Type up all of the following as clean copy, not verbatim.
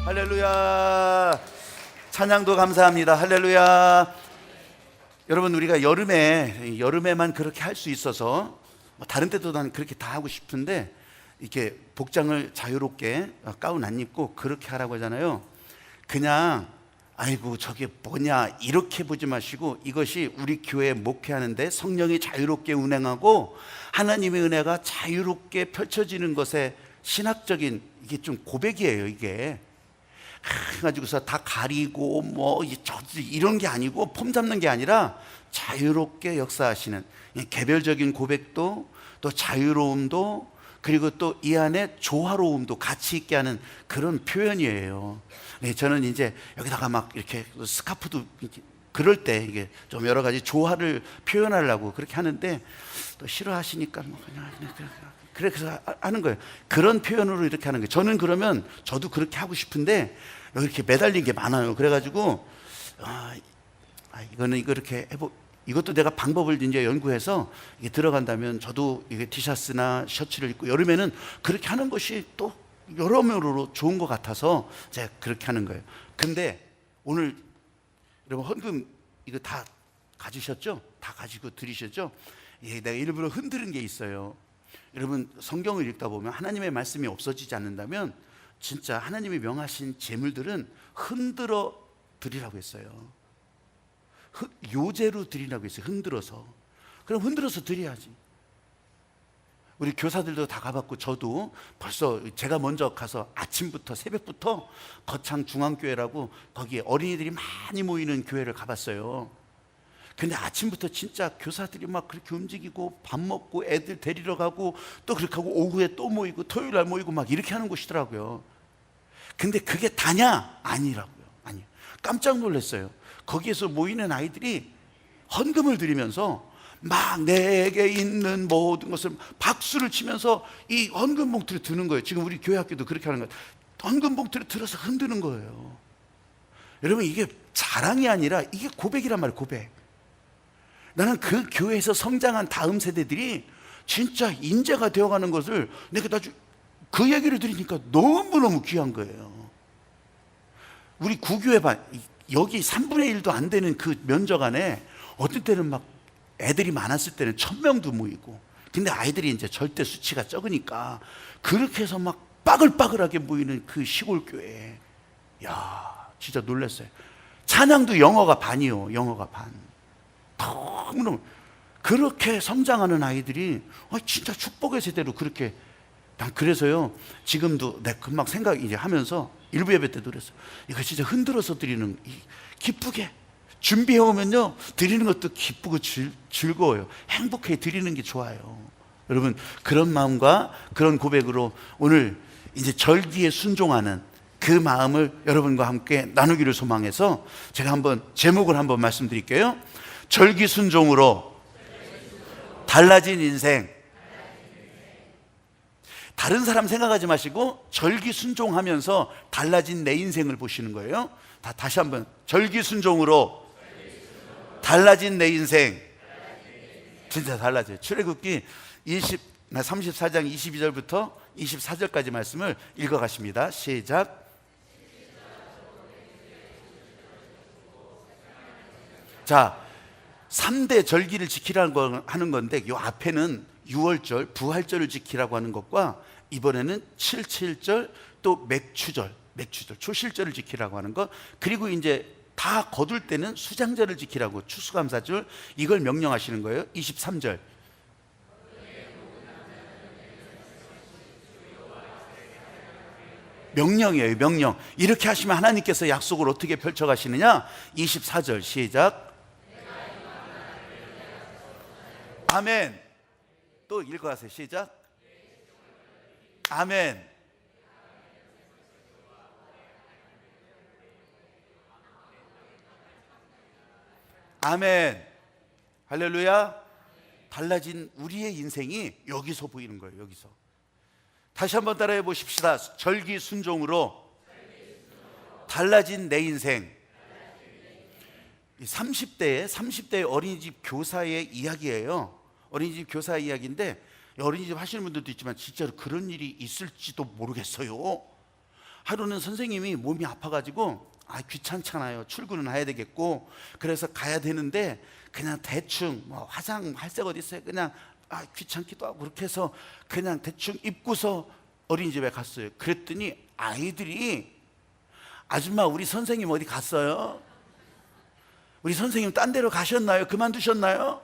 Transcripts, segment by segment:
할렐루야. 찬양도 감사합니다. 할렐루야. 여러분, 우리가 여름에만 그렇게 할 수 있어서 다른 때도 난 그렇게 다 하고 싶은데 이렇게 복장을 자유롭게 가운 안 입고 그렇게 하라고 하잖아요. 그냥 아이고 저게 뭐냐 이렇게 보지 마시고, 이것이 우리 교회 목회하는데 성령이 자유롭게 운행하고 하나님의 은혜가 자유롭게 펼쳐지는 것에 신학적인 이게 좀 고백이에요. 이게 그래가지고서 다 가리고 이런 게 아니고 폼 잡는 게 아니라 자유롭게 역사하시는 개별적인 고백도, 또 자유로움도, 그리고 또 이 안에 조화로움도 같이 있게 하는 그런 표현이에요. 저는 이제 여기다가 막 이렇게 스카프도 이렇게 그럴 때 이게 좀 여러 가지 조화를 표현하려고 그렇게 하는데 또 싫어하시니까 그냥 그래서 하는 거예요. 그런 표현으로 이렇게 하는 거예요. 저는 그러면 저도 그렇게 하고 싶은데 여기 이렇게 매달린 게 많아요. 그래가지고 이거 이렇게 이것도 내가 방법을 이제 연구해서 이게 들어간다면 저도 이게 티셔츠나 셔츠를 입고 여름에는 그렇게 하는 것이 또 여러모로 좋은 것 같아서 제가 그렇게 하는 거예요. 근데 오늘 여러분 헌금 이거 다 가지셨죠? 다 가지고 드리셨죠? 내가 일부러 흔드는 게 있어요. 여러분 성경을 읽다 보면 하나님의 말씀이 없어지지 않는다면 진짜 하나님이 명하신 재물들은 흔들어 드리라고 했어요. 요제로 드리라고 했어요. 흔들어서. 그럼 흔들어서 드려야지. 우리 교사들도 다 가봤고 저도 벌써 제가 먼저 가서 아침부터 새벽부터 거창 중앙교회라고 거기에 어린이들이 많이 모이는 교회를 가봤어요. 근데 아침부터 진짜 교사들이 막 그렇게 움직이고 밥 먹고 애들 데리러 가고 또 그렇게 하고 오후에 또 모이고 토요일 날 모이고 막 이렇게 하는 곳이더라고요. 근데 그게 다냐? 아니라고요. 아니요. 깜짝 놀랐어요. 거기에서 모이는 아이들이 헌금을 드리면서 막 내게 있는 모든 것을 박수를 치면서 이 헌금 봉투를 드는 거예요. 지금 우리 교회 학교도 그렇게 하는 거예요. 헌금 봉투를 들어서 흔드는 거예요. 여러분 이게 자랑이 아니라 이게 고백이란 말이에요. 고백. 나는 그 교회에서 성장한 다음 세대들이 진짜 인재가 되어가는 것을 내가 나중에 그 얘기를 들으니까 너무너무 귀한 거예요. 우리 구교회 여기 3분의 1도 안 되는 그 면적 안에 어떤 때는 막 애들이 많았을 때는 1000명도 모이고, 근데 아이들이 이제 절대 수치가 적으니까 그렇게 해서 막 빠글빠글하게 모이는 그 시골 교회. 야, 진짜 놀랐어요. 찬양도 영어가 반이요. 영어가 반. 너무너무 그렇게 성장하는 아이들이 진짜 축복의 세대로 그렇게. 난 그래서요 지금도 내 금방 생각 이제 하면서 일부 예배 때도 그랬어요. 이거 진짜 흔들어서 드리는 기쁘게 준비해 오면요 드리는 것도 기쁘고 즐거워요. 행복해 드리는 게 좋아요. 여러분 그런 마음과 그런 고백으로 오늘 이제 절기에 순종하는 그 마음을 여러분과 함께 나누기를 소망해서 제가 한번 제목을 한번 말씀드릴게요. 절기 순종으로 달라진 인생. 다른 사람 생각하지 마시고 절기 순종하면서 달라진 내 인생을 보시는 거예요. 다시 한번 절기 순종으로 달라진 내 인생. 진짜 달라져요. 출애굽기 34장 22절부터 24절까지 말씀을 읽어가십니다. 시작. 자, 3대 절기를 지키라고 하는 건데 이 앞에는 6월절, 부활절을 지키라고 하는 것과 이번에는 77절 또 맥추절, 초실절을 지키라고 하는 것, 그리고 이제 다 거둘 때는 수장절을 지키라고 추수감사절, 이걸 명령하시는 거예요. 23절. 명령이에요. 명령. 이렇게 하시면 하나님께서 약속을 어떻게 펼쳐가시느냐. 24절 시작. 아멘. 또 읽어가세요. 시작. 아멘. 아멘. 할렐루야. 달라진 우리의 인생이 여기서 보이는 거예요. 여기서. 다시 한번 따라해 보십시다. 절기 순종으로 달라진 내 인생. 30대의 어린이집 교사의 이야기예요. 어린이집 교사 이야기인데 어린이집 하시는 분들도 있지만 진짜로 그런 일이 있을지도 모르겠어요. 하루는 선생님이 몸이 아파가지고 귀찮잖아요. 출근은 해야 되겠고, 그래서 가야 되는데 그냥 대충 뭐 화장 할 새가 어디 있어요. 그냥 귀찮기도 하고 그렇게 해서 그냥 대충 입고서 어린이집에 갔어요. 그랬더니 아이들이 아줌마 우리 선생님 어디 갔어요? 우리 선생님 딴 데로 가셨나요? 그만두셨나요?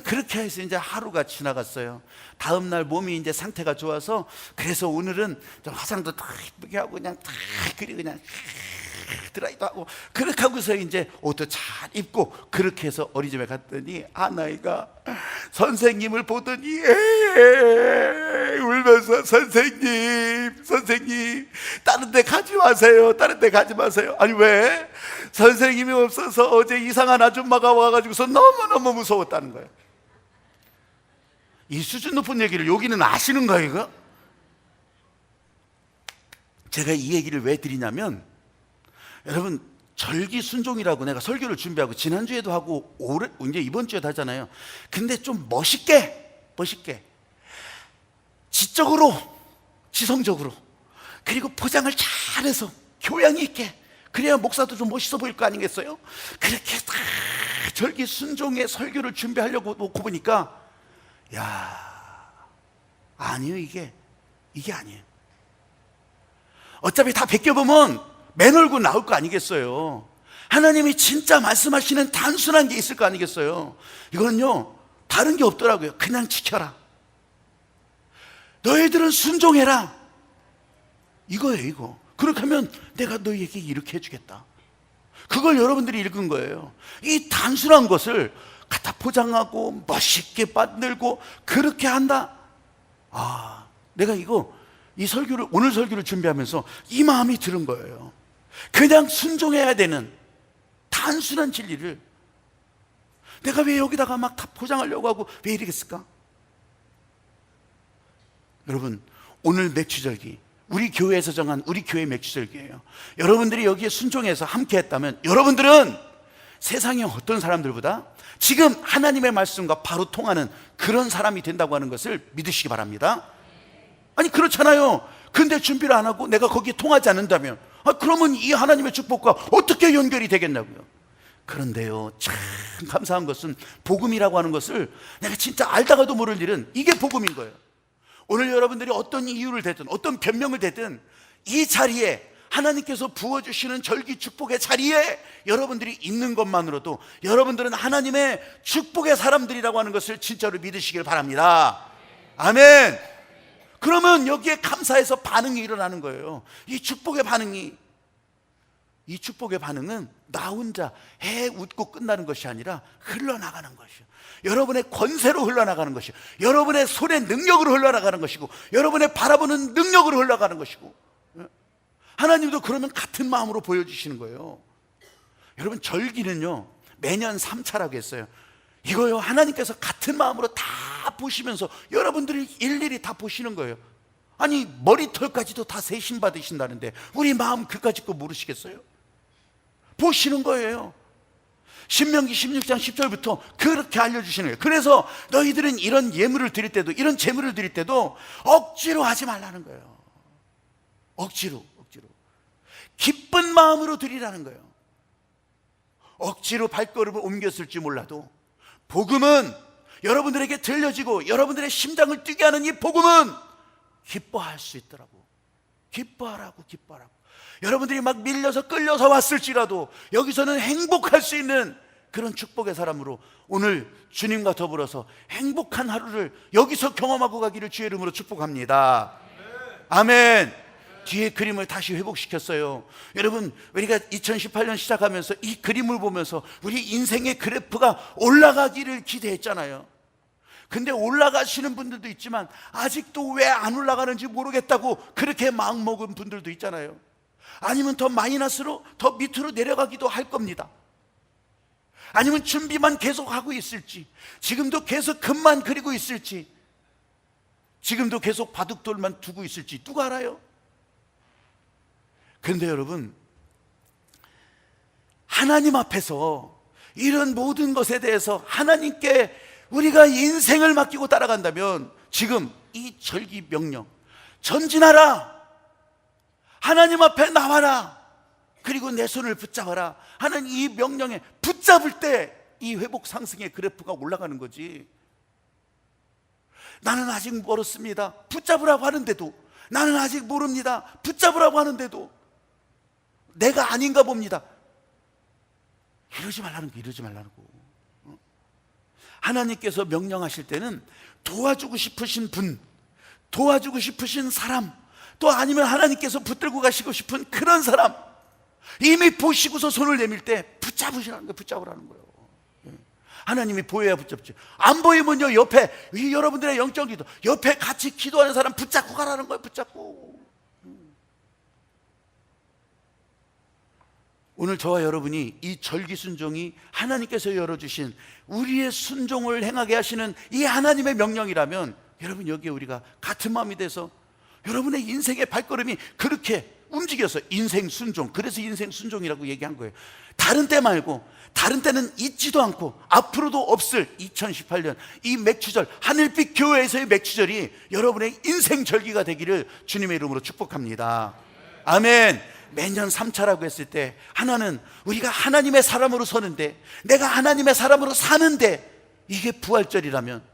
그렇게 해서 이제 하루가 지나갔어요. 다음 날 몸이 이제 상태가 좋아서 그래서 오늘은 좀 화장도 다 이쁘게 하고 그냥 다 그냥 드라이도 하고 그렇게 하고서 이제 옷도 잘 입고 그렇게 해서 어린이집에 갔더니 아나이가 선생님을 보더니 울면서 선생님 다른 데 가지 마세요. 다른 데 가지 마세요. 아니 왜? 선생님이 없어서 어제 이상한 아줌마가 와가지고서 너무너무 무서웠다는 거예요. 이 수준 높은 얘기를 여기는 아시는가 이거? 제가 이 얘기를 왜 드리냐면 여러분 절기 순종이라고 내가 설교를 준비하고 지난주에도 하고 이제 이번 주에도 하잖아요. 근데 좀 멋있게 지적으로 지성적으로 그리고 포장을 잘해서 교양 있게 그래야 목사도 좀 멋있어 보일 거 아니겠어요? 그렇게 다 절기 순종의 설교를 준비하려고 놓고 보니까 아니에요. 이게 아니에요. 어차피 다 베껴보면 맨 얼굴 나올 거 아니겠어요? 하나님이 진짜 말씀하시는 단순한 게 있을 거 아니겠어요? 이거는요 다른 게 없더라고요. 그냥 지켜라, 너희들은 순종해라, 이거예요. 이거 그렇게 하면 내가 너희에게 이렇게 해주겠다. 그걸 여러분들이 읽은 거예요. 이 단순한 것을 갖다 포장하고 멋있게 만들고 그렇게 한다. 내가 이 설교를 오늘 설교를 준비하면서 이 마음이 들은 거예요. 그냥 순종해야 되는 단순한 진리를 내가 왜 여기다가 막 다 포장하려고 하고 왜 이러겠을까? 여러분 오늘 맥주절기 우리 교회에서 정한 우리 교회 맥주절기예요. 여러분들이 여기에 순종해서 함께 했다면 여러분들은 세상의 어떤 사람들보다 지금 하나님의 말씀과 바로 통하는 그런 사람이 된다고 하는 것을 믿으시기 바랍니다. 아니 그렇잖아요. 근데 준비를 안 하고 내가 거기에 통하지 않는다면 그러면 이 하나님의 축복과 어떻게 연결이 되겠냐고요. 그런데요 참 감사한 것은 복음이라고 하는 것을 내가 진짜 알다가도 모를 일은 이게 복음인 거예요. 오늘 여러분들이 어떤 이유를 대든 어떤 변명을 대든 이 자리에 하나님께서 부어주시는 절기 축복의 자리에 여러분들이 있는 것만으로도 여러분들은 하나님의 축복의 사람들이라고 하는 것을 진짜로 믿으시길 바랍니다. 아멘. 그러면 여기에 감사해서 반응이 일어나는 거예요. 이 축복의 반응은 나 혼자 웃고 끝나는 것이 아니라 흘러나가는 것이요, 여러분의 권세로 흘러나가는 것이요, 여러분의 손의 능력으로 흘러나가는 것이고, 여러분의 바라보는 능력으로 흘러가는 것이고, 하나님도 그러면 같은 마음으로 보여주시는 거예요. 여러분 절기는요 매년 3차라고 했어요. 이거요 하나님께서 같은 마음으로 다 보시면서 여러분들이 일일이 다 보시는 거예요. 아니 머리털까지도 다 세심 받으신다는데 우리 마음 그까짓 거 모르시겠어요? 보시는 거예요. 신명기 16장 10절부터 그렇게 알려주시는 거예요. 그래서 너희들은 이런 예물을 드릴 때도 이런 제물을 드릴 때도 억지로 하지 말라는 거예요. 억지로 기쁜 마음으로 드리라는 거예요. 억지로 발걸음을 옮겼을지 몰라도 복음은 여러분들에게 들려지고 여러분들의 심장을 뛰게 하는 이 복음은 기뻐할 수 있더라고. 기뻐하라고. 여러분들이 막 밀려서 끌려서 왔을지라도 여기서는 행복할 수 있는 그런 축복의 사람으로 오늘 주님과 더불어서 행복한 하루를 여기서 경험하고 가기를 주의 이름으로 축복합니다. 아멘. 뒤에 그림을 다시 회복시켰어요. 여러분 우리가 2018년 시작하면서 이 그림을 보면서 우리 인생의 그래프가 올라가기를 기대했잖아요. 근데 올라가시는 분들도 있지만 아직도 왜 안 올라가는지 모르겠다고 그렇게 마음먹은 분들도 있잖아요. 아니면 더 마이너스로 더 밑으로 내려가기도 할 겁니다. 아니면 준비만 계속하고 있을지, 지금도 계속 금만 그리고 있을지, 지금도 계속 바둑돌만 두고 있을지 누가 알아요? 그런데 여러분 하나님 앞에서 이런 모든 것에 대해서 하나님께 우리가 인생을 맡기고 따라간다면 지금 이 절기 명령 전진하라, 하나님 앞에 나와라, 그리고 내 손을 붙잡아라 하는 이 명령에 붙잡을 때 이 회복 상승의 그래프가 올라가는 거지. 나는 아직 멀었습니다, 붙잡으라고 하는데도, 나는 아직 모릅니다, 붙잡으라고 하는데도 내가 아닌가 봅니다, 이러지 말라는 거, 이러지 말라는 거. 하나님께서 명령하실 때는 도와주고 싶으신 분, 도와주고 싶으신 사람, 또 아니면 하나님께서 붙들고 가시고 싶은 그런 사람, 이미 보시고서 손을 내밀 때 붙잡으시라는 거예요. 붙잡으라는 거예요. 하나님이 보여야 붙잡지. 안 보이면요, 옆에, 여러분들의 영적 기도, 옆에 같이 기도하는 사람 붙잡고 가라는 거예요. 붙잡고. 오늘 저와 여러분이 이 절기 순종이 하나님께서 열어주신 우리의 순종을 행하게 하시는 이 하나님의 명령이라면, 여러분 여기에 우리가 같은 마음이 돼서 여러분의 인생의 발걸음이 그렇게 움직여서 인생 순종, 그래서 인생 순종이라고 얘기한 거예요. 다른 때 말고, 다른 때는 있지도 않고 앞으로도 없을 2018년 이 맥추절, 하늘빛 교회에서의 맥추절이 여러분의 인생 절기가 되기를 주님의 이름으로 축복합니다. 아멘. 매년 3차라고 했을 때 하나는 우리가 하나님의 사람으로 서는데, 내가 하나님의 사람으로 사는데 이게 부활절이라면,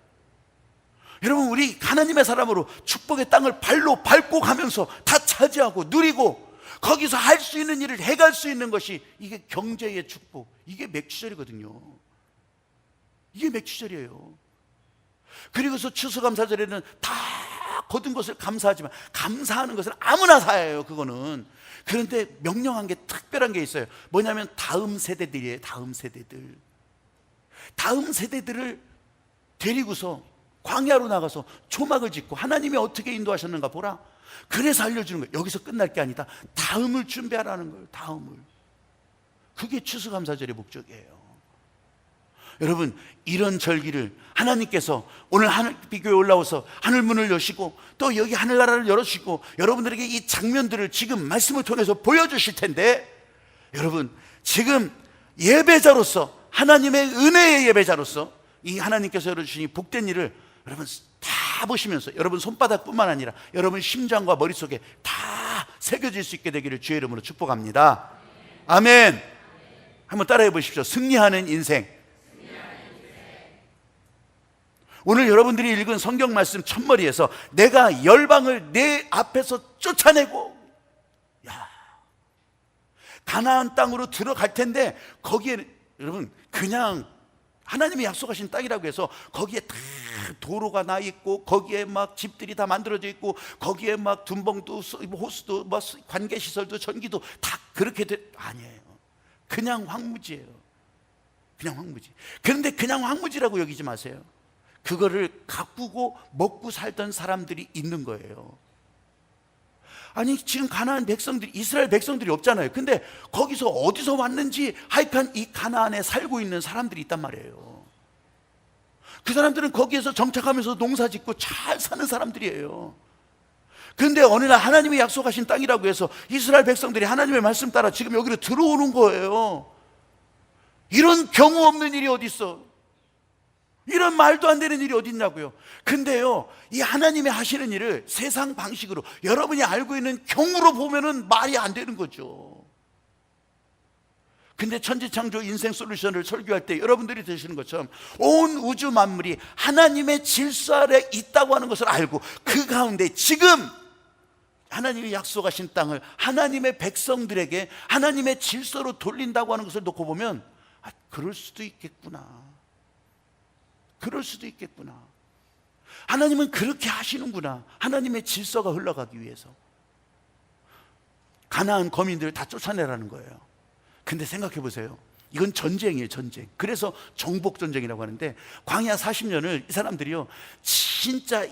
여러분 우리 하나님의 사람으로 축복의 땅을 발로 밟고 가면서 다 차지하고 누리고 거기서 할 수 있는 일을 해갈 수 있는 것이 이게 경제의 축복, 이게 맥추절이거든요. 이게 맥추절이에요. 그리고서 추수감사절에는 다 거둔 것을 감사하지만, 감사하는 것은 아무나 사야해요, 그거는. 그런데 명령한 게 특별한 게 있어요. 뭐냐면 다음 세대들이에요. 다음 세대들. 다음 세대들을 데리고서 광야로 나가서 초막을 짓고 하나님이 어떻게 인도하셨는가 보라. 그래서 알려주는 거예요. 여기서 끝날 게 아니다, 다음을 준비하라는 거예요. 다음을. 그게 추수감사절의 목적이에요. 여러분, 이런 절기를 하나님께서 오늘 하늘빛교회에 올라와서 하늘문을 여시고 또 여기 하늘나라를 열어주시고 여러분들에게 이 장면들을 지금 말씀을 통해서 보여주실 텐데, 여러분 지금 예배자로서, 하나님의 은혜의 예배자로서 이 하나님께서 열어주신 이 복된 일을 여러분 다 보시면서 여러분 손바닥뿐만 아니라 여러분 심장과 머릿속에 다 새겨질 수 있게 되기를 주의 이름으로 축복합니다. 아멘. 한번 따라해 보십시오. 승리하는 인생. 오늘 여러분들이 읽은 성경 말씀 첫머리에서 내가 열방을 내 앞에서 쫓아내고, 가나안 땅으로 들어갈 텐데 거기에 여러분 그냥 하나님이 약속하신 땅이라고 해서 거기에 다 도로가 나 있고 거기에 막 집들이 다 만들어져 있고 거기에 막 둔벙도 호수도 막 관계시설도 전기도 다 그렇게 아니에요. 그냥 황무지예요. 그냥 황무지. 그런데 그냥 황무지라고 여기지 마세요. 그거를 가꾸고 먹고 살던 사람들이 있는 거예요. 아니 지금 가나안 백성들이, 이스라엘 백성들이 없잖아요. 근데 거기서 어디서 왔는지 하여간 이 가나안에 살고 있는 사람들이 있단 말이에요. 그 사람들은 거기에서 정착하면서 농사 짓고 잘 사는 사람들이에요. 그런데 어느 날 하나님이 약속하신 땅이라고 해서 이스라엘 백성들이 하나님의 말씀 따라 지금 여기로 들어오는 거예요. 이런 경우 없는 일이 어디 있어? 이런 말도 안 되는 일이 어디 있냐고요. 근데요, 이 하나님이 하시는 일을 세상 방식으로 여러분이 알고 있는 경우로 보면은 말이 안 되는 거죠. 근데 천지창조 인생 솔루션을 설교할 때 여러분들이 되시는 것처럼 온 우주 만물이 하나님의 질서 아래 있다고 하는 것을 알고 그 가운데 지금 하나님이 약속하신 땅을 하나님의 백성들에게 하나님의 질서로 돌린다고 하는 것을 놓고 보면, 그럴 수도 있겠구나, 그럴 수도 있겠구나, 하나님은 그렇게 하시는구나. 하나님의 질서가 흘러가기 위해서 가나안 거민들을 다 쫓아내라는 거예요. 근데 생각해 보세요. 이건 전쟁이에요, 전쟁. 그래서 정복전쟁이라고 하는데, 광야 40년을 이 사람들이요 진짜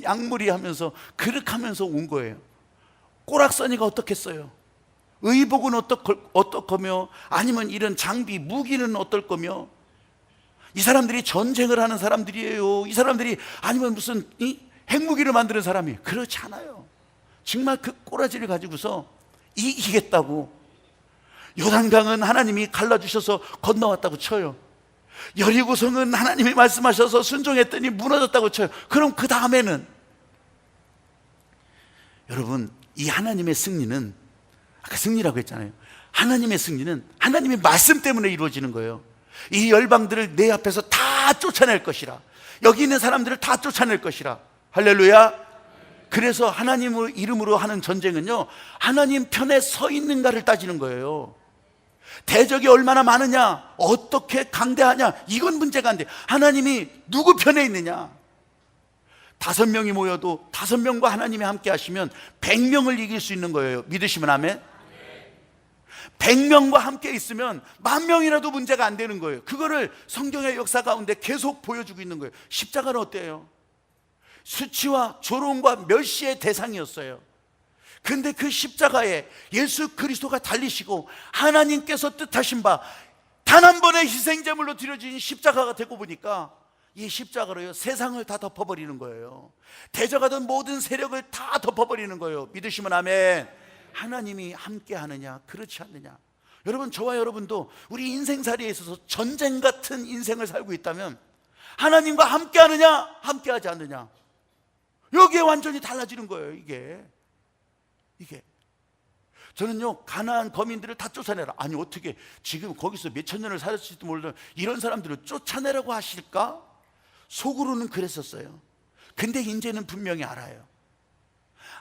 양무리 하면서 그릇하면서 온 거예요. 꼬락서니가 어떻겠어요? 의복은 어떨거며, 아니면 이런 장비 무기는 어떨 거며. 이 사람들이 전쟁을 하는 사람들이에요. 이 사람들이 아니면 무슨 핵무기를 만드는 사람이, 그렇지 않아요. 정말 그 꼬라지를 가지고서 이기겠다고. 요단강은 하나님이 갈라주셔서 건너왔다고 쳐요. 여리고성은 하나님이 말씀하셔서 순종했더니 무너졌다고 쳐요. 그럼 그 다음에는, 여러분 이 하나님의 승리는, 아까 승리라고 했잖아요. 하나님의 승리는 하나님의 말씀 때문에 이루어지는 거예요. 이 열방들을 내 앞에서 다 쫓아낼 것이라, 여기 있는 사람들을 다 쫓아낼 것이라. 할렐루야. 그래서 하나님의 이름으로 하는 전쟁은요, 하나님 편에 서 있는가를 따지는 거예요. 대적이 얼마나 많으냐, 어떻게 강대하냐, 이건 문제가 안 돼. 하나님이 누구 편에 있느냐. 5명이 모여도 5명과 하나님이 함께 하시면 100명을 이길 수 있는 거예요. 믿으시면 아멘. 100명과 함께 있으면 10,000명이라도 문제가 안 되는 거예요. 그거를 성경의 역사 가운데 계속 보여주고 있는 거예요. 십자가는 어때요? 수치와 조롱과 멸시의 대상이었어요. 근데 그 십자가에 예수 그리스도가 달리시고 하나님께서 뜻하신 바 단 한 번의 희생제물로 드려진 십자가가 되고 보니까 이 십자가로요, 세상을 다 덮어버리는 거예요. 대적하던 모든 세력을 다 덮어버리는 거예요. 믿으시면 아멘. 하나님이 함께 하느냐, 그렇지 않느냐. 여러분, 저와 여러분도 우리 인생살이에 있어서 전쟁 같은 인생을 살고 있다면 하나님과 함께 하느냐, 함께 하지 않느냐, 여기에 완전히 달라지는 거예요. 이게 저는요, 가나안 거민들을 다 쫓아내라. 아니, 어떻게 지금 거기서 몇천 년을 살았을지도 모르는 이런 사람들을 쫓아내라고 하실까? 속으로는 그랬었어요. 근데 이제는 분명히 알아요.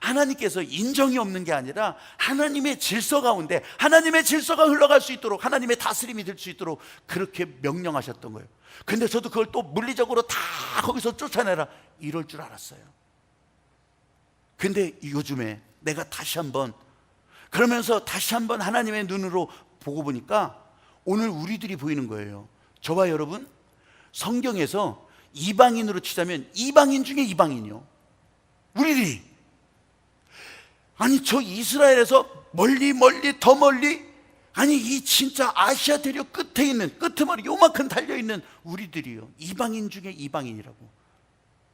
하나님께서 인정이 없는 게 아니라 하나님의 질서 가운데 하나님의 질서가 흘러갈 수 있도록, 하나님의 다스림이 될 수 있도록 그렇게 명령하셨던 거예요. 근데 저도 그걸 또 물리적으로 다 거기서 쫓아내라, 이럴 줄 알았어요. 근데 요즘에 내가 다시 한번, 그러면서 다시 한번 하나님의 눈으로 보고 보니까 오늘 우리들이 보이는 거예요. 저와 여러분, 성경에서 이방인으로 치자면 이방인 중에 이방인이요. 우리들이. 아니, 저 이스라엘에서 멀리 더 멀리, 아니 이 진짜 아시아 대륙 끝에 있는, 끄트머리 요만큼 달려있는 우리들이요, 이방인 중에 이방인이라고.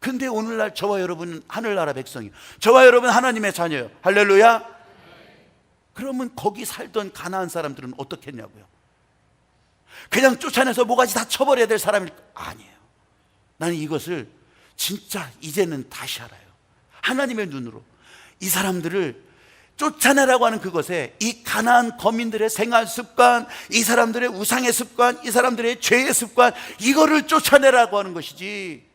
근데 오늘날 저와 여러분은 하늘나라 백성이에요. 저와 여러분 하나님의 자녀예요. 할렐루야. 그러면 거기 살던 가나안 사람들은 어떻게 했냐고요? 그냥 쫓아내서 뭐가지 다 쳐버려야 될 사람이 아니에요. 나는 이것을 진짜 이제는 다시 알아요. 하나님의 눈으로 이 사람들을 쫓아내라고 하는 그것에, 이 가나안 거민들의 생활 습관, 이 사람들의 우상의 습관, 이 사람들의 죄의 습관, 이거를 쫓아내라고 하는 것이지.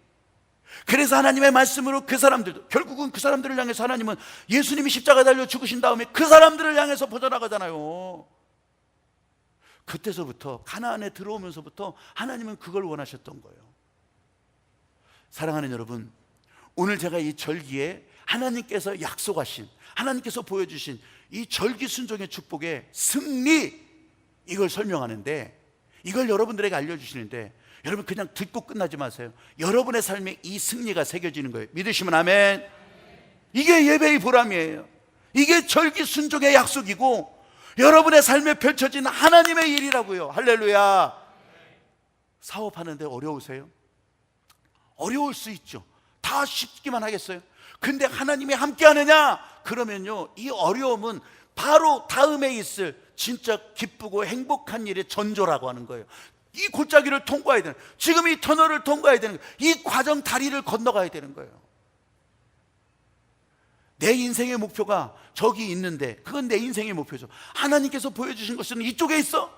그래서 하나님의 말씀으로 그 사람들도, 결국은 그 사람들을 향해서 하나님은 예수님이 십자가 달려 죽으신 다음에 그 사람들을 향해서 퍼져나가잖아요. 그때서부터, 가나안에 들어오면서부터 하나님은 그걸 원하셨던 거예요. 사랑하는 여러분, 오늘 제가 이 절기에 하나님께서 약속하신, 하나님께서 보여주신 이 절기 순종의 축복의 승리, 이걸 설명하는데, 이걸 여러분들에게 알려주시는데, 여러분 그냥 듣고 끝나지 마세요. 여러분의 삶에 이 승리가 새겨지는 거예요. 믿으시면 아멘. 이게 예배의 보람이에요. 이게 절기 순종의 약속이고 여러분의 삶에 펼쳐진 하나님의 일이라고요. 할렐루야. 사업하는데 어려우세요? 어려울 수 있죠. 다 쉽기만 하겠어요? 근데 하나님이 함께 하느냐? 그러면요, 이 어려움은 바로 다음에 있을 진짜 기쁘고 행복한 일의 전조라고 하는 거예요. 이 골짜기를 통과해야 되는, 지금 이 터널을 통과해야 되는, 이 과정 다리를 건너가야 되는 거예요. 내 인생의 목표가 저기 있는데 그건 내 인생의 목표죠. 하나님께서 보여주신 것은 이쪽에 있어.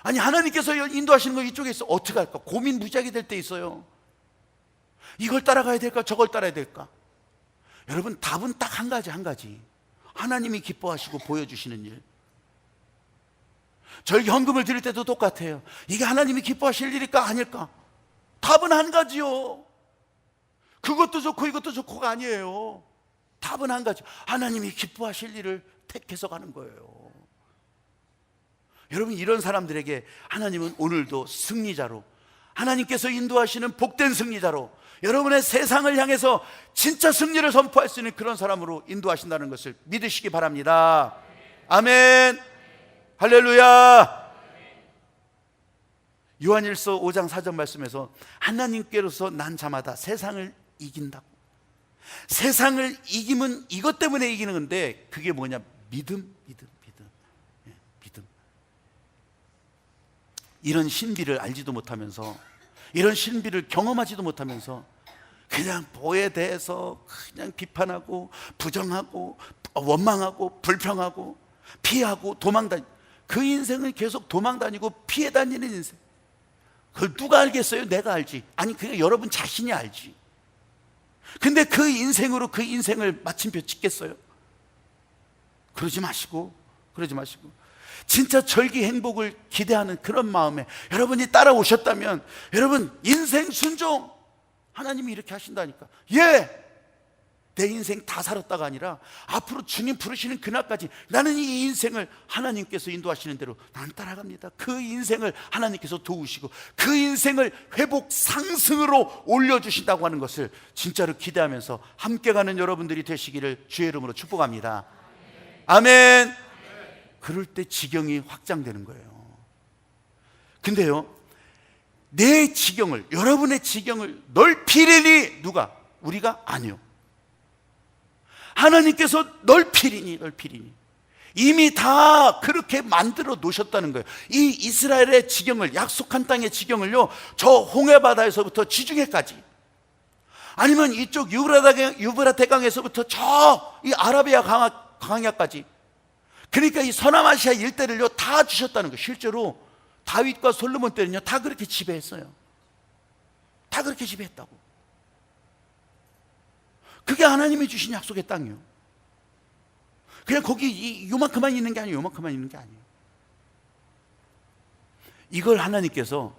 아니, 하나님께서 인도하시는 건 이쪽에 있어. 어떻게 할까? 고민 무지하게 될 때 있어요. 이걸 따라가야 될까? 저걸 따라야 될까? 여러분, 답은 딱 한 가지. 하나님이 기뻐하시고 보여주시는 일. 절기 헌금을 드릴 때도 똑같아요. 이게 하나님이 기뻐하실 일일까 아닐까? 답은 한 가지요. 그것도 좋고 이것도 좋고가 아니에요. 답은 한 가지. 하나님이 기뻐하실 일을 택해서 가는 거예요. 여러분, 이런 사람들에게 하나님은 오늘도 승리자로, 하나님께서 인도하시는 복된 승리자로, 여러분의 세상을 향해서 진짜 승리를 선포할 수 있는 그런 사람으로 인도하신다는 것을 믿으시기 바랍니다. 아멘. 할렐루야. 요한일서 5장 4절 말씀에서 하나님께로서 난 자마다 세상을 이긴다고. 세상을 이김은 이것 때문에 이기는 건데, 그게 뭐냐? 믿음. 이런 신비를 알지도 못하면서, 이런 신비를 경험하지도 못하면서 그냥 뭐에 대해서 그냥 비판하고 부정하고 원망하고 불평하고 피하고 도망다니, 그 인생은 계속 도망다니고 피해 다니는 인생. 그걸 누가 알겠어요? 내가 알지. 아니, 그냥 여러분 자신이 알지. 근데 그 인생으로 그 인생을 마침표 찍겠어요? 그러지 마시고 진짜 절기 행복을 기대하는 그런 마음에 여러분이 따라오셨다면, 여러분 인생 순종, 하나님이 이렇게 하신다니까. 내 인생 다 살았다가 아니라 앞으로 주님 부르시는 그날까지 나는 이 인생을 하나님께서 인도하시는 대로 나는 따라갑니다. 그 인생을 하나님께서 도우시고 그 인생을 회복 상승으로 올려주신다고 하는 것을 진짜로 기대하면서 함께 가는 여러분들이 되시기를 주의 이름으로 축복합니다. 아멘. 그럴 때 지경이 확장되는 거예요. 근데요, 내 지경을, 여러분의 지경을 넓히리니 누가? 우리가? 아니요. 하나님께서 넓히리니. 이미 다 그렇게 만들어 놓으셨다는 거예요. 이 이스라엘의 지경을, 약속한 땅의 지경을요, 저 홍해바다에서부터 지중해까지, 아니면 이쪽 유브라테 강에서부터 저 이 아라비아 광야까지, 그러니까 이 서남아시아 일대를요 다 주셨다는 거예요. 실제로 다윗과 솔로몬 때는요 다 그렇게 지배했어요. 다 그렇게 지배했다고. 그게 하나님이 주신 약속의 땅이요. 그냥 거기 요만큼만 있는 게 아니에요. 이걸 하나님께서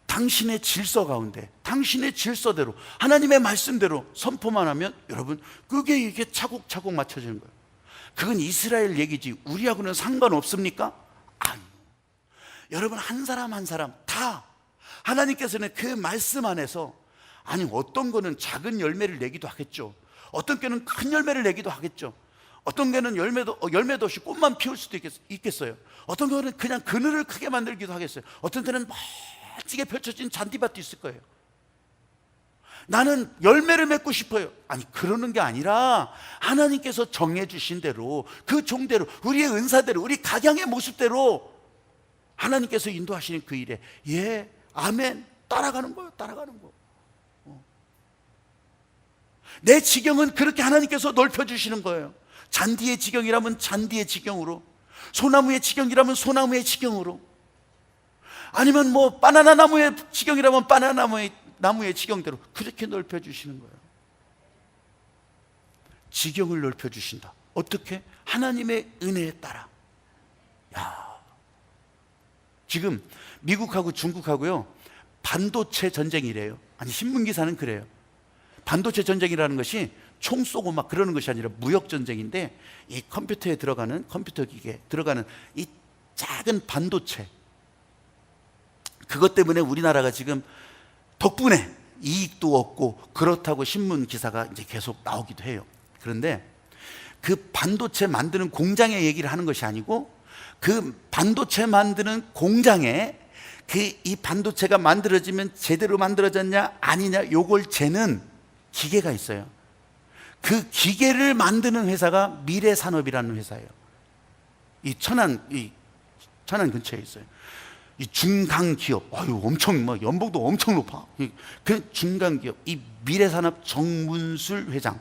당신의 질서 가운데, 당신의 질서대로, 하나님의 말씀대로 선포만 하면, 여러분 그게 이게 차곡차곡 맞춰지는 거예요. 그건 이스라엘 얘기지 우리하고는 상관없습니까? 아니, 여러분 한 사람 한 사람 다 하나님께서는 그 말씀 안에서, 아니 어떤 거는 작은 열매를 내기도 하겠죠. 어떤 게는 큰 열매를 내기도 하겠죠. 어떤 게는 열매도 없이 꽃만 피울 수도 있겠어요. 어떤 거는 그냥 그늘을 크게 만들기도 하겠어요. 어떤 때는 멋지게 펼쳐진 잔디밭도 있을 거예요. 나는 열매를 맺고 싶어요. 아니, 그러는 게 아니라 하나님께서 정해주신 대로, 그 종대로, 우리의 은사대로, 우리 각양의 모습대로 하나님께서 인도하시는 그 일에 아멘, 따라가는 거예요. 내 지경은 그렇게 하나님께서 넓혀주시는 거예요. 잔디의 지경이라면 잔디의 지경으로, 소나무의 지경이라면 소나무의 지경으로, 아니면 뭐 바나나 나무의 지경이라면 바나나 나무의 지경대로 그렇게 넓혀주시는 거예요. 지경을 넓혀주신다. 어떻게? 하나님의 은혜에 따라. 지금 미국하고 중국하고요 반도체 전쟁이래요. 아니, 신문기사는 그래요. 반도체 전쟁이라는 것이 총 쏘고 막 그러는 것이 아니라 무역 전쟁인데, 이 컴퓨터에 들어가는, 컴퓨터 기계에 들어가는 이 작은 반도체, 그것 때문에 우리나라가 지금 덕분에 이익도 얻고 그렇다고 신문 기사가 이제 계속 나오기도 해요. 그런데 그 반도체 만드는 공장의 얘기를 하는 것이 아니고, 그 반도체 만드는 공장에 이 반도체가 만들어지면 제대로 만들어졌냐 아니냐, 요걸 재는 기계가 있어요. 그 기계를 만드는 회사가 미래산업이라는 회사예요. 이 천안 근처에 있어요. 이 중강 기업, 엄청 막 연봉도 엄청 높아. 그 중간 기업, 이 미래산업 정문술 회장.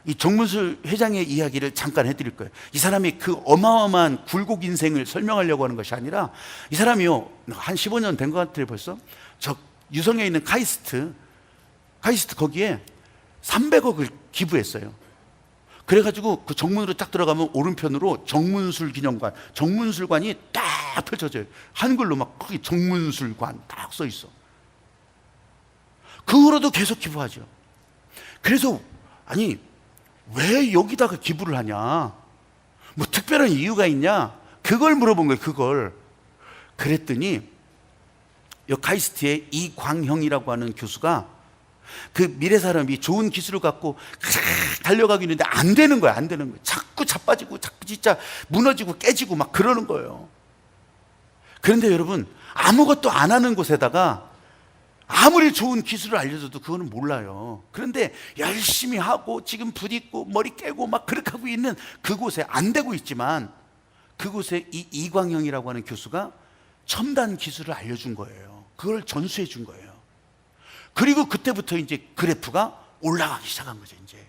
이 정문술 회장의 이야기를 잠깐 해드릴 거예요. 이 사람이 그 어마어마한 굴곡 인생을 설명하려고 하는 것이 아니라, 이 사람이요 한 15년 된 것 같아요. 벌써 저 유성에 있는 카이스트 거기에 300억을 기부했어요. 그래가지고 그 정문으로 딱 들어가면 오른편으로 정문술 기념관, 정문술관이 딱 펼쳐져요. 한글로 막 거기 정문술관 딱 써 있어. 그 후로도 계속 기부하죠. 그래서 아니, 왜 여기다가 기부를 하냐, 뭐 특별한 이유가 있냐, 그걸 물어본 거예요. 그걸. 그랬더니 이 카이스트의 이광형이라고 하는 교수가 그 미래사람이 좋은 기술을 갖고 달려가기 있는데 안 되는 거야. 자꾸 자빠지고, 자꾸 진짜 무너지고 깨지고 막 그러는 거예요. 그런데 여러분, 아무것도 안 하는 곳에다가 아무리 좋은 기술을 알려줘도 그거는 몰라요. 그런데 열심히 하고 지금 부딪고 머리 깨고 막 그렇게 하고 있는 그곳에, 안 되고 있지만 그곳에 이 이광형이라고 하는 교수가 첨단 기술을 알려준 거예요. 그걸 전수해 준 거예요. 그리고 그때부터 이제 그래프가 올라가기 시작한 거죠, 이제.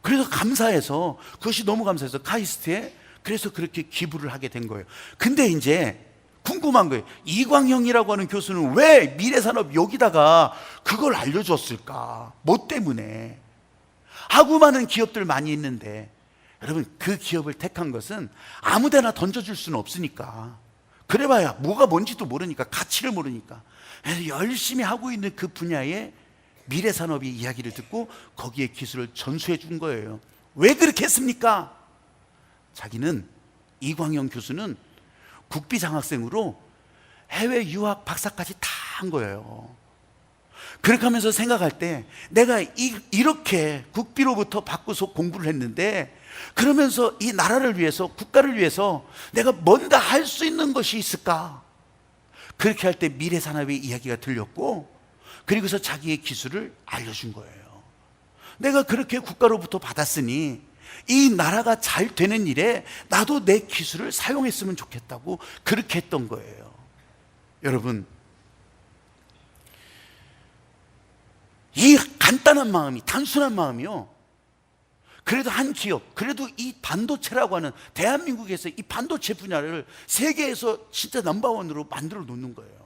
그래서 감사해서, 그것이 너무 감사해서 카이스트에 그래서 그렇게 기부를 하게 된 거예요. 근데 이제 궁금한 거예요. 이광형이라고 하는 교수는 왜 미래산업 여기다가 그걸 알려줬을까? 뭐 때문에? 하고 많은 기업들 많이 있는데, 여러분, 그 기업을 택한 것은 아무 데나 던져줄 수는 없으니까. 그래봐야 뭐가 뭔지도 모르니까, 가치를 모르니까. 그래서 열심히 하고 있는 그 분야의 미래산업의 이야기를 듣고 거기에 기술을 전수해 준 거예요. 왜 그렇게 했습니까? 자기는, 이광영 교수는 국비 장학생으로 해외 유학 박사까지 다 한 거예요. 그렇게 하면서 생각할 때, 내가 이렇게 국비로부터 받고서 공부를 했는데, 그러면서 이 나라를 위해서, 국가를 위해서 내가 뭔가 할 수 있는 것이 있을까? 그렇게 할 때 미래산업의 이야기가 들렸고, 그리고서 자기의 기술을 알려준 거예요. 내가 그렇게 국가로부터 받았으니 이 나라가 잘 되는 일에 나도 내 기술을 사용했으면 좋겠다고 그렇게 했던 거예요. 여러분, 이 간단한 마음이, 단순한 마음이요, 그래도 한 기업, 그래도 이 반도체라고 하는, 대한민국에서 이 반도체 분야를 세계에서 진짜 넘버원으로 만들어 놓는 거예요.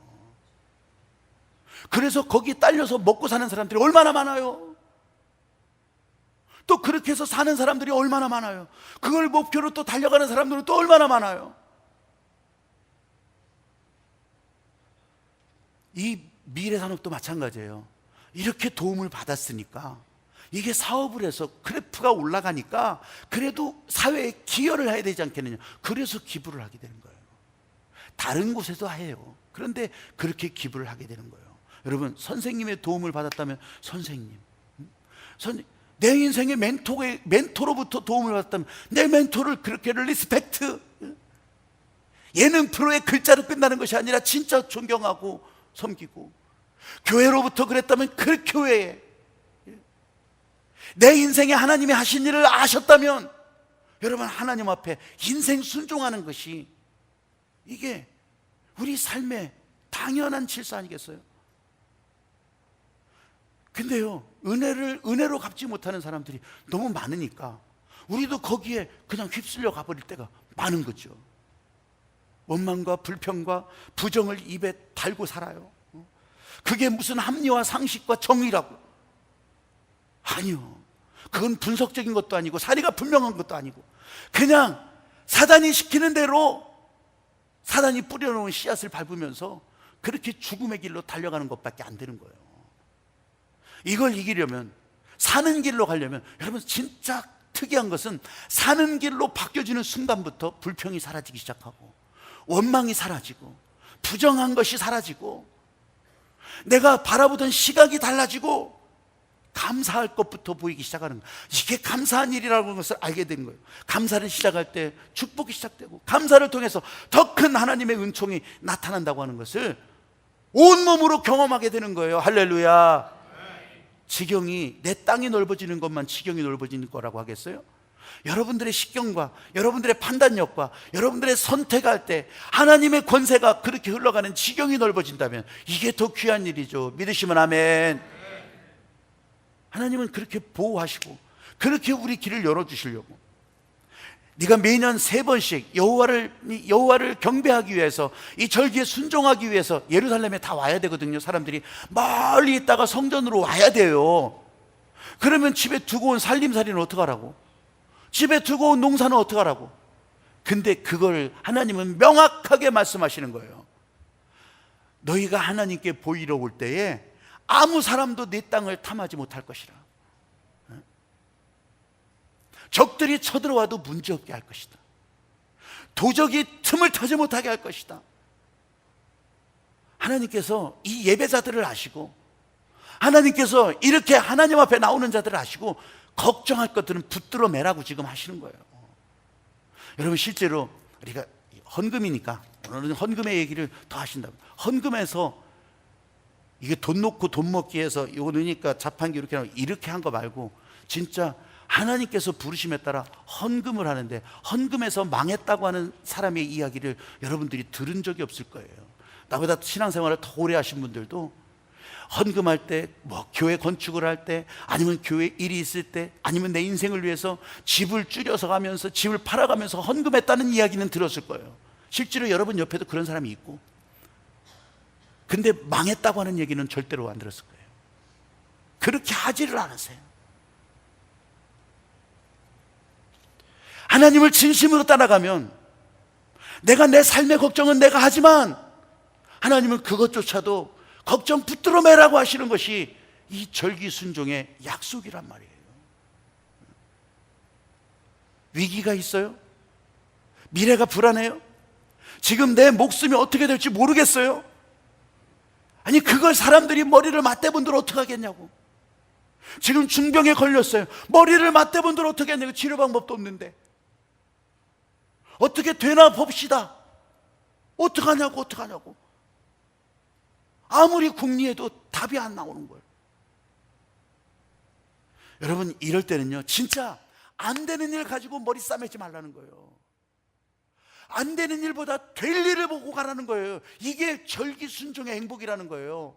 그래서 거기에 딸려서 먹고 사는 사람들이 얼마나 많아요. 또 그렇게 해서 사는 사람들이 얼마나 많아요. 그걸 목표로 또 달려가는 사람들은 또 얼마나 많아요. 이 미래산업도 마찬가지예요. 이렇게 도움을 받았으니까, 이게 사업을 해서 그래프가 올라가니까 그래도 사회에 기여를 해야 되지 않겠느냐. 그래서 기부를 하게 되는 거예요. 다른 곳에도 해요. 그런데 그렇게 기부를 하게 되는 거예요. 여러분, 선생님의 도움을 받았다면, 선생님, 내 인생의 멘토로부터 도움을 받았다면 내 멘토를 그렇게 리스펙트, 예능 프로의 글자로 끝나는 것이 아니라 진짜 존경하고 섬기고, 교회로부터 그랬다면 그 교회에, 내 인생에 하나님이 하신 일을 아셨다면, 여러분, 하나님 앞에 인생 순종하는 것이, 이게 우리 삶의 당연한 질서 아니겠어요? 근데요, 은혜로 갚지 못하는 사람들이 너무 많으니까 우리도 거기에 그냥 휩쓸려 가버릴 때가 많은 거죠. 원망과 불평과 부정을 입에 달고 살아요. 그게 무슨 합리와 상식과 정의라고. 아니요, 그건 분석적인 것도 아니고 사리가 분명한 것도 아니고, 그냥 사단이 시키는 대로 사단이 뿌려놓은 씨앗을 밟으면서 그렇게 죽음의 길로 달려가는 것밖에 안 되는 거예요. 이걸 이기려면, 사는 길로 가려면, 여러분, 진짜 특이한 것은 사는 길로 바뀌어지는 순간부터 불평이 사라지기 시작하고, 원망이 사라지고, 부정한 것이 사라지고, 내가 바라보던 시각이 달라지고, 감사할 것부터 보이기 시작하는 거예요. 이게 감사한 일이라는 것을 알게 된 거예요. 감사를 시작할 때 축복이 시작되고, 감사를 통해서 더 큰 하나님의 은총이 나타난다고 하는 것을 온몸으로 경험하게 되는 거예요. 할렐루야. 지경이, 내 땅이 넓어지는 것만 지경이 넓어지는 거라고 하겠어요? 여러분들의 식견과 여러분들의 판단력과 여러분들의 선택할 때 하나님의 권세가 그렇게 흘러가는 지경이 넓어진다면 이게 더 귀한 일이죠. 믿으시면 아멘. 하나님은 그렇게 보호하시고 그렇게 우리 길을 열어주시려고, 네가 매년 3번씩 여호와를 경배하기 위해서, 이 절기에 순종하기 위해서 예루살렘에 다 와야 되거든요. 사람들이 멀리 있다가 성전으로 와야 돼요. 그러면 집에 두고 온 살림살이는 어떡하라고? 집에 두고 온 농사는 어떡하라고? 근데 그걸 하나님은 명확하게 말씀하시는 거예요. 너희가 하나님께 보이러 올 때에 아무 사람도 네 땅을 탐하지 못할 것이라. 적들이 쳐들어와도 문제없게 할 것이다. 도적이 틈을 타지 못하게 할 것이다. 하나님께서 이 예배자들을 아시고, 하나님께서 이렇게 하나님 앞에 나오는 자들을 아시고, 걱정할 것들은 붙들어 매라고 지금 하시는 거예요. 여러분, 실제로 우리가 헌금이니까 오늘은 헌금의 얘기를 더 하신다고. 헌금에서 이게 돈 놓고 돈 먹기 해서 이거 넣으니까 자판기 이렇게 하고 이렇게 한 거 말고, 진짜 하나님께서 부르심에 따라 헌금을 하는데, 헌금에서 망했다고 하는 사람의 이야기를 여러분들이 들은 적이 없을 거예요. 나보다 신앙생활을 더 오래 하신 분들도 헌금할 때, 뭐 교회 건축을 할 때, 아니면 교회 일이 있을 때, 아니면 내 인생을 위해서 집을 줄여서 가면서, 집을 팔아가면서 헌금했다는 이야기는 들었을 거예요. 실제로 여러분 옆에도 그런 사람이 있고, 근데 망했다고 하는 얘기는 절대로 안 들었을 거예요. 그렇게 하지를 않으세요. 하나님을 진심으로 따라가면 내가 내 삶의 걱정은 내가 하지만 하나님은 그것조차도 걱정 붙들어 매라고 하시는 것이 이 절기순종의 약속이란 말이에요. 위기가 있어요? 미래가 불안해요? 지금 내 목숨이 어떻게 될지 모르겠어요? 아니, 그걸 사람들이 머리를 맞대본들 어떻게 하겠냐고. 지금 중병에 걸렸어요. 머리를 맞대본들 어떻게 하냐고. 치료 방법도 없는데 어떻게 되나 봅시다. 어떡하냐고. 아무리 궁리해도 답이 안 나오는 거예요. 여러분, 이럴 때는요, 진짜 안 되는 일 가지고 머리 싸매지 말라는 거예요. 안 되는 일보다 될 일을 보고 가라는 거예요. 이게 절기순종의 행복이라는 거예요.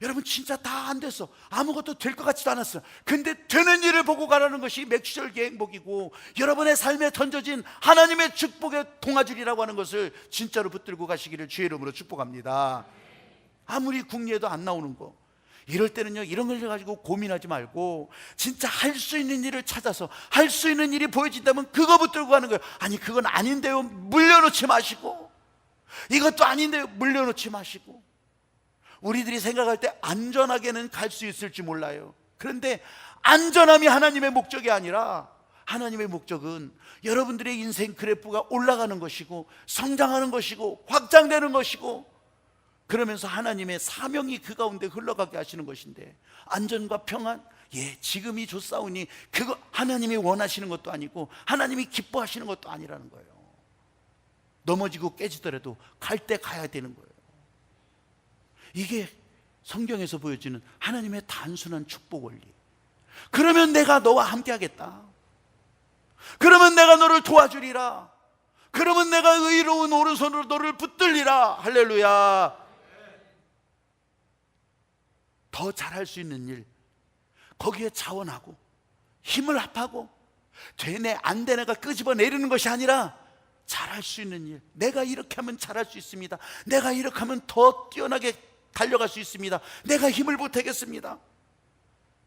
여러분, 진짜 다 안 됐어. 아무것도 될 것 같지도 않았어. 근데 되는 일을 보고 가라는 것이 맥주절기의 행복이고, 여러분의 삶에 던져진 하나님의 축복의 동아줄이라고 하는 것을 진짜로 붙들고 가시기를 주의 이름으로 축복합니다. 아무리 궁리해도 안 나오는 거, 이럴 때는요, 이런 걸 가지고 고민하지 말고 진짜 할 수 있는 일을 찾아서, 할 수 있는 일이 보여진다면 그거 붙들고 가는 거예요. 아니, 그건 아닌데요, 물려놓지 마시고, 이것도 아닌데요, 물려놓지 마시고. 우리들이 생각할 때 안전하게는 갈 수 있을지 몰라요. 그런데 안전함이 하나님의 목적이 아니라, 하나님의 목적은 여러분들의 인생 그래프가 올라가는 것이고, 성장하는 것이고, 확장되는 것이고, 그러면서 하나님의 사명이 그 가운데 흘러가게 하시는 것인데, 안전과 평안, 지금이 좋사오니 그거 하나님이 원하시는 것도 아니고 하나님이 기뻐하시는 것도 아니라는 거예요. 넘어지고 깨지더라도 갈 때 가야 되는 거예요. 이게 성경에서 보여지는 하나님의 단순한 축복 원리. 그러면 내가 너와 함께 하겠다. 그러면 내가 너를 도와주리라. 그러면 내가 의로운 오른손으로 너를 붙들리라. 할렐루야. 더 잘할 수 있는 일, 거기에 자원하고 힘을 합하고, 되네 안 되네가 끄집어 내리는 것이 아니라 잘할 수 있는 일, 내가 이렇게 하면 잘할 수 있습니다. 내가 이렇게 하면 더 뛰어나게 달려갈 수 있습니다. 내가 힘을 보태겠습니다.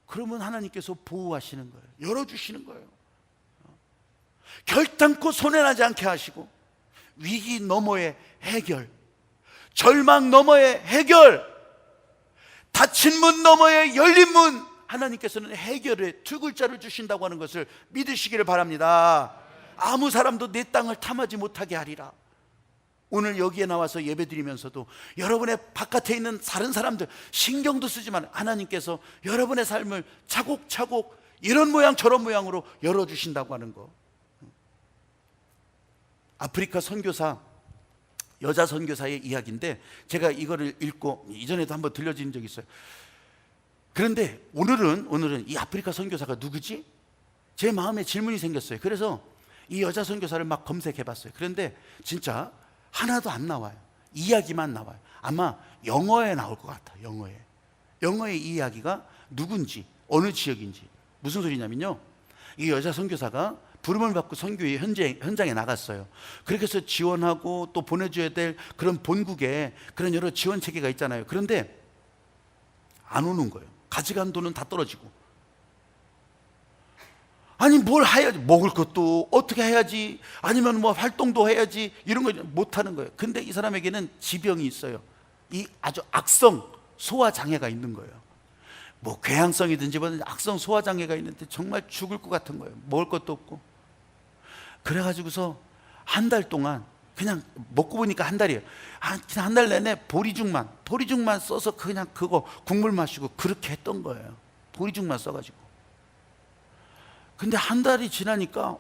그러면 하나님께서 보호하시는 거예요. 열어주시는 거예요. 결단코 손해나지 않게 하시고, 위기 너머의 해결, 절망 너머의 해결, 닫힌 문 너머의 열린 문, 하나님께서는 해결의 두 글자를 주신다고 하는 것을 믿으시기를 바랍니다. 아무 사람도 내 땅을 탐하지 못하게 하리라. 오늘 여기에 나와서 예배드리면서도 여러분의 바깥에 있는 다른 사람들 신경도 쓰지만 하나님께서 여러분의 삶을 차곡차곡 이런 모양 저런 모양으로 열어주신다고 하는 거. 아프리카 선교사, 여자 선교사의 이야기인데, 제가 이거를 읽고 이전에도 한번 들려드린 적이 있어요. 그런데 오늘은 이 아프리카 선교사가 누구지? 제 마음에 질문이 생겼어요. 그래서 이 여자 선교사를 막 검색해 봤어요. 그런데 진짜 하나도 안 나와요. 이야기만 나와요. 아마 영어에 나올 것 같아요. 영어의 이 이야기가 누군지, 어느 지역인지. 무슨 소리냐면요, 이 여자 선교사가 부름을 받고 선교의 현장에 나갔어요. 그렇게 해서 지원하고 또 보내줘야 될 그런 본국에 그런 여러 지원 체계가 있잖아요. 그런데 안 오는 거예요. 가져간 돈은 다 떨어지고. 아니, 뭘 해야지, 먹을 것도 어떻게 해야지, 아니면 뭐 활동도 해야지, 이런 거 못하는 거예요. 근데 이 사람에게는 지병이 있어요. 이 아주 악성 소화장애가 있는 거예요. 뭐 궤양성이든지 악성 소화장애가 있는데 정말 죽을 것 같은 거예요. 먹을 것도 없고. 그래가지고서 한 달 동안, 그냥 먹고 보니까 한 달이에요. 그냥 한 달 내내 보리죽만 써서 그냥 그거 국물 마시고 그렇게 했던 거예요. 보리죽만 써가지고. 근데 한 달이 지나니까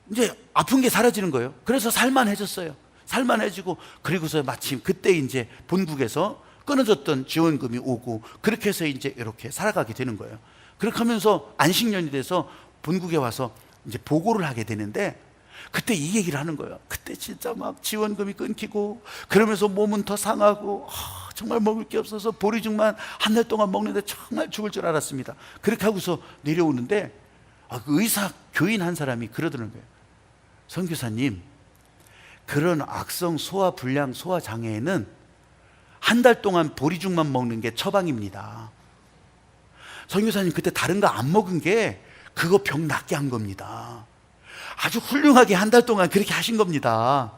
이제 아픈 게 사라지는 거예요. 그래서 살만해졌어요. 살만해지고, 그리고서 마침 그때 이제 본국에서 끊어졌던 지원금이 오고, 그렇게 해서 이제 이렇게 살아가게 되는 거예요. 그렇게 하면서 안식년이 돼서 본국에 와서 이제 보고를 하게 되는데, 그때 이 얘기를 하는 거예요. 그때 진짜 막 지원금이 끊기고 그러면서 몸은 더 상하고 정말 먹을 게 없어서 보리죽만 한 달 동안 먹는데 정말 죽을 줄 알았습니다. 그렇게 하고서 내려오는데 그 의사 교인 한 사람이 그러더는 거예요. 선교사님, 그런 악성 소화 불량 소화 장애에는 한 달 동안 보리죽만 먹는 게 처방입니다. 선교사님, 그때 다른 거 안 먹은 게 그거 병 낫게 한 겁니다. 아주 훌륭하게 한 달 동안 그렇게 하신 겁니다.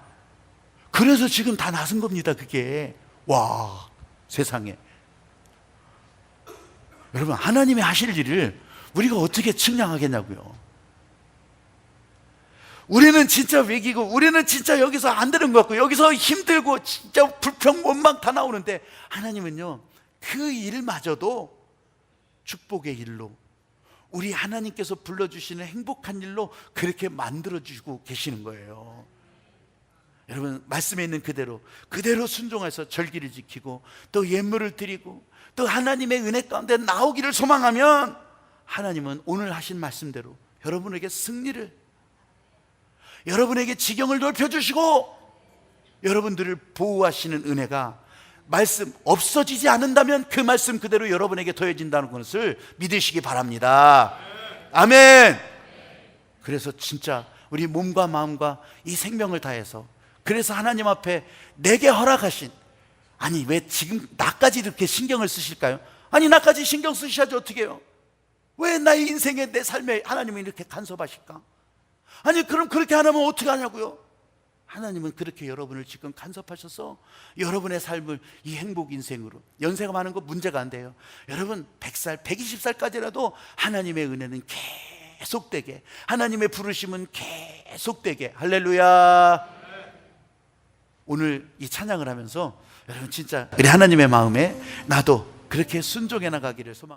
그래서 지금 다 나선 겁니다. 그게. 와, 세상에. 여러분, 하나님이 하실 일을 우리가 어떻게 측량하겠냐고요. 우리는 진짜 외기고 우리는 진짜 여기서 안 되는 것 같고 여기서 힘들고 진짜 불평 원망 다 나오는데, 하나님은요 그 일마저도 축복의 일로, 우리 하나님께서 불러주시는 행복한 일로 그렇게 만들어주고 계시는 거예요. 여러분, 말씀에 있는 그대로 순종해서 절기를 지키고 또 예물을 드리고 또 하나님의 은혜 가운데 나오기를 소망하면 하나님은 오늘 하신 말씀대로 여러분에게 승리를, 여러분에게 지경을 넓혀주시고 여러분들을 보호하시는 은혜가 말씀 없어지지 않는다면 그 말씀 그대로 여러분에게 더해진다는 것을 믿으시기 바랍니다. 아멘. 그래서 진짜 우리 몸과 마음과 이 생명을 다해서, 그래서 하나님 앞에 내게 허락하신, 아니 왜 지금 나까지 이렇게 신경을 쓰실까요? 아니 나까지 신경 쓰셔야지 어떻게 해요? 왜 나의 인생에 내 삶에 하나님이 이렇게 간섭하실까? 아니 그럼 그렇게 안 하면 어떻게 하냐고요? 하나님은 그렇게 여러분을 지금 간섭하셔서 여러분의 삶을 이 행복 인생으로, 연세가 많은 거 문제가 안 돼요. 여러분 100살, 120살까지라도 하나님의 은혜는 계속되게, 하나님의 부르심은 계속되게. 할렐루야. 오늘 이 찬양을 하면서 여러분 진짜 우리 하나님의 마음에 나도 그렇게 순종해 나가기를 소망합니다.